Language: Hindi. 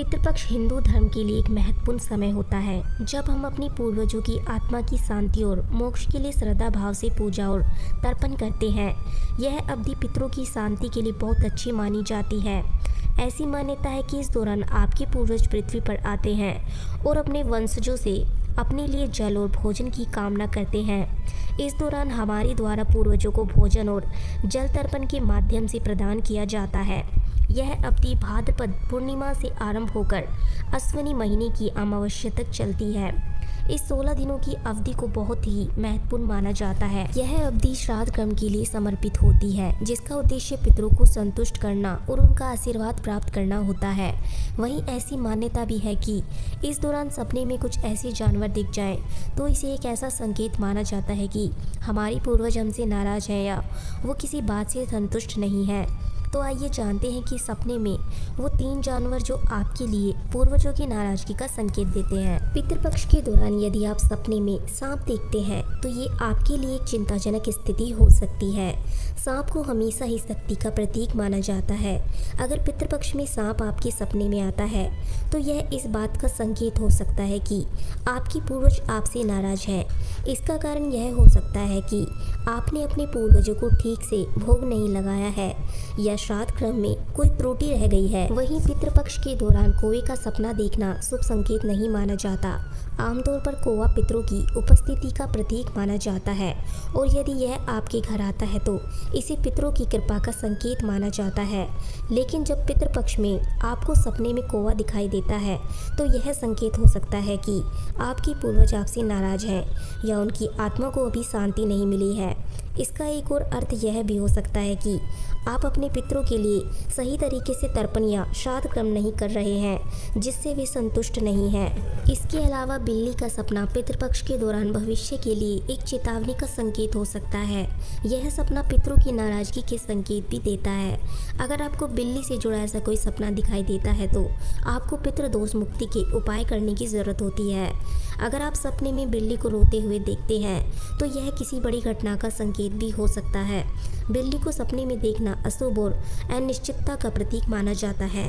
पितृपक्ष हिंदू धर्म के लिए एक महत्वपूर्ण समय होता है जब हम अपनी पूर्वजों की आत्मा की शांति और मोक्ष के लिए श्रद्धा भाव से पूजा और तर्पण करते हैं। यह अवधि पितरों की शांति के लिए बहुत अच्छी मानी जाती है। ऐसी मान्यता है कि इस दौरान आपके पूर्वज पृथ्वी पर आते हैं और अपने वंशजों से अपने लिए जल और भोजन की कामना करते हैं। इस दौरान हमारे द्वारा पूर्वजों को भोजन और जल तर्पण के माध्यम से प्रदान किया जाता है। यह अवधि भाद्रपद पूर्णिमा से आरंभ होकर अश्विनी महीने की अमावस्या तक चलती है। इस 16 दिनों की अवधि को बहुत ही महत्वपूर्ण माना जाता है। यह अवधि श्राद्ध कर्म के लिए समर्पित होती है, जिसका उद्देश्य पितरों को संतुष्ट करना और उनका आशीर्वाद प्राप्त करना होता है। वहीं ऐसी मान्यता भी है कि इस दौरान सपने में कुछ ऐसे जानवर दिख जाएं, तो इसे एक ऐसा संकेत माना जाता है कि हमारी पूर्वज हमसे नाराज हैं या वो किसी बात से संतुष्ट नहीं है। तो आइए जानते हैं कि सपने में वो 3 जानवर जो आपके लिए पूर्वजों की नाराजगी का संकेत देते हैं। पितृपक्ष के दौरान यदि आप सपने में सांप देखते हैं तो ये आपके लिए एक चिंताजनक स्थिति हो सकती है। सांप को हमेशा ही शक्ति का प्रतीक माना जाता है। अगर पितृपक्ष में सांप आपके सपने में आता है तो यह इस बात का संकेत हो सकता है कि आपकी पूर्वज आपसे नाराज है। इसका कारण यह हो सकता है कि आपने अपने पूर्वजों को ठीक से भोग नहीं लगाया है या श्राद्ध क्रम में कोई त्रुटि रह गई है। वहीं पितृपक्ष के दौरान कौवे का सपना देखना शुभ संकेत नहीं माना जाता। आमतौर पर कौवा पितरों की उपस्थिति का प्रतीक माना जाता है और यदि यह आपके घर आता है तो इसे पितरों की कृपा का संकेत माना जाता है। लेकिन जब पितृपक्ष में आपको सपने में कौवा दिखाई देता है तो यह संकेत हो सकता है कि आपके पूर्वज आपसे नाराज हैं या उनकी आत्मा को अभी शांति नहीं मिली है। इसका एक और अर्थ यह भी हो सकता है कि आप अपने पितरों के लिए सही तरीके से तर्पण या श्राद्ध कर्म नहीं कर रहे हैं, जिससे वे संतुष्ट नहीं हैं। इसके अलावा बिल्ली का सपना पितृपक्ष के दौरान भविष्य के लिए एक चेतावनी का संकेत हो सकता है। यह सपना पितरों की नाराजगी के संकेत भी देता है। अगर आपको बिल्ली से जुड़ा ऐसा कोई सपना दिखाई देता है तो आपको पितृदोष मुक्ति के उपाय करने की ज़रूरत होती है। अगर आप सपने में बिल्ली को रोते हुए देखते हैं तो यह किसी बड़ी घटना का संकेत भी हो सकता है। बिल्ली को सपने में देखना अशुभ और अनिश्चितता का प्रतीक माना जाता है।